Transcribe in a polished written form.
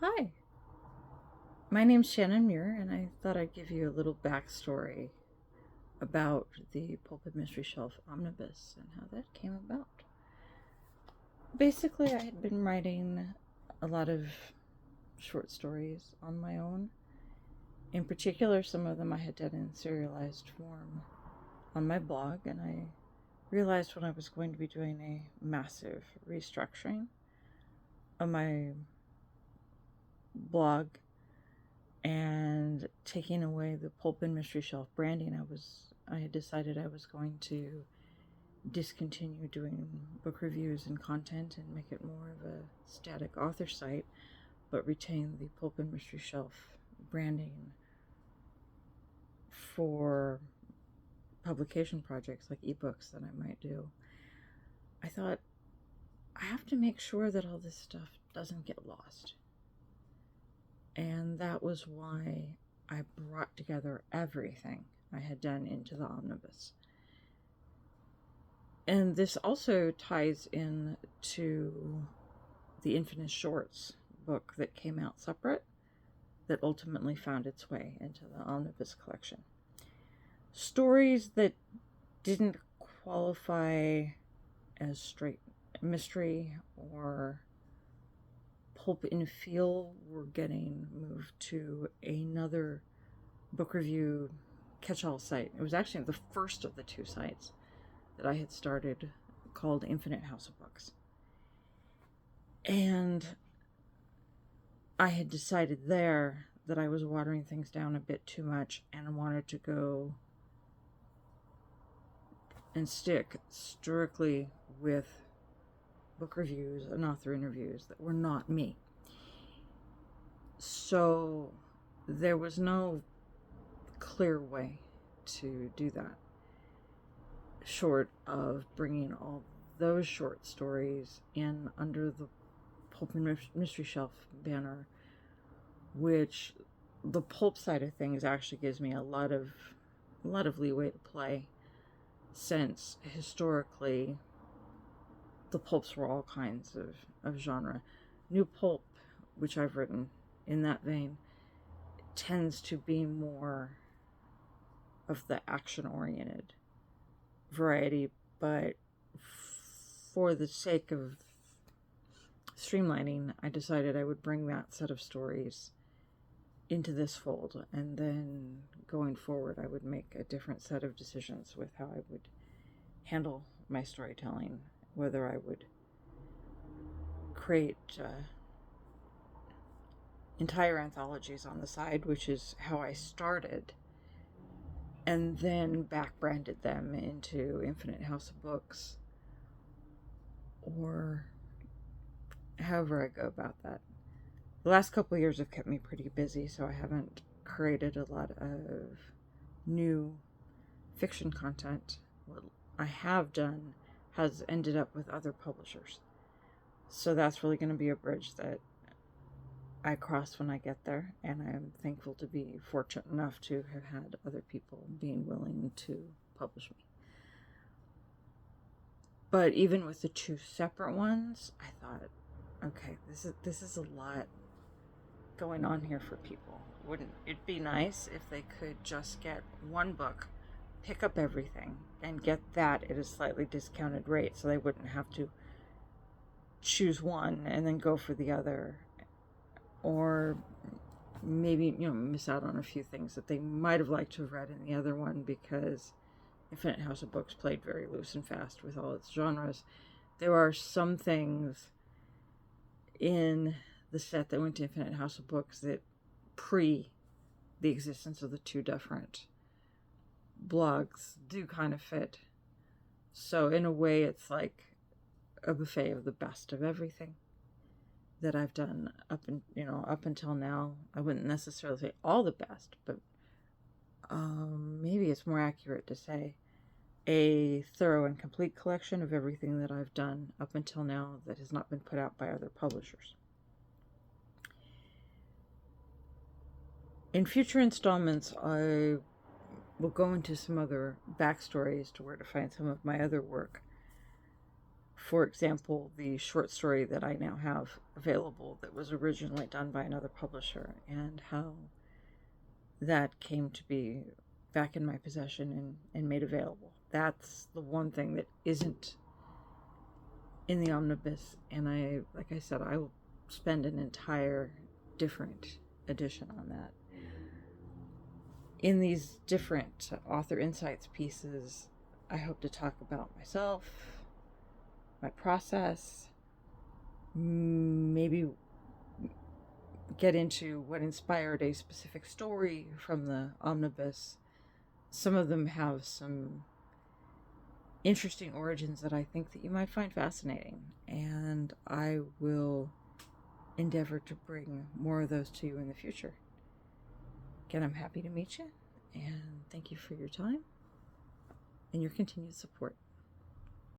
Hi, my name's Shannon Muir, and I thought I'd give you a little backstory about the Pulpit Mystery Shelf Omnibus and how that came about. Basically, I had been writing a lot of short stories on my own. In particular, some of them I had done in serialized form on my blog, and I realized when I was going to be doing a massive restructuring of my blog and taking away the Pulp and Mystery Shelf branding, I had decided I was going to discontinue doing book reviews and content and make it more of a static author site, but retain the Pulp and Mystery Shelf branding for publication projects like ebooks that I might do. I thought, I have to make sure that all this stuff doesn't get lost. And that was why I brought together everything I had done into the omnibus. And this also ties in to the Infinite Shorts book that came out separate, that ultimately found its way into the omnibus collection. Stories that didn't qualify as straight mystery or pulp in feel were getting moved to another book review catch-all site. It was actually the first of the two sites that I had started, called Infinite House of Books. And I had decided there that I was watering things down a bit too much and wanted to go and stick strictly with book reviews and author interviews that were not me. So there was no clear way to do that, short of bringing all those short stories in under the Pulp and Mystery Shelf banner, which the pulp side of things actually gives me a lot of leeway to play, since historically the pulps were all kinds of genre. New pulp, which I've written in that vein, tends to be more of the action-oriented variety, but for the sake of streamlining, I decided I would bring that set of stories into this fold, and then going forward I would make a different set of decisions with how I would handle my storytelling, whether I would create entire anthologies on the side, which is how I started, and then back branded them into Infinite House of Books, or however I go about that. The last couple of years have kept me pretty busy, so I haven't created a lot of new fiction content. What I have done has ended up with other publishers. So that's really going to be a bridge that I cross when I get there, and I'm thankful to be fortunate enough to have had other people being willing to publish me. But even with the two separate ones, I thought, okay, this is a lot going on here for people. Wouldn't it be nice if they could just get one book, pick up everything, and get that at a slightly discounted rate, so they wouldn't have to choose one and then go for the other, or maybe, miss out on a few things that they might have liked to have read in the other one, because Infinite House of Books played very loose and fast with all its genres. There are some things in the set that went to Infinite House of Books that pre the existence of the two different blogs do kind of fit. So in a way, it's like a buffet of the best of everything that I've done up until now. I wouldn't necessarily say all the best, but maybe it's more accurate to say a thorough and complete collection of everything that I've done up until now that has not been put out by other publishers. In future installments, I will go into some other backstories to where to find some of my other work For example, the short story that I now have available that was originally done by another publisher, and how that came to be back in my possession and made available. That's the one thing that isn't in the omnibus, and like I said, I will spend an entire different edition on that. In these different author insights pieces, I hope to talk about myself, my process, maybe get into what inspired a specific story from the omnibus. Some of them have some interesting origins that I think that you might find fascinating, and I will endeavor to bring more of those to you in the future. Again, I'm happy to meet you, and thank you for your time and your continued support.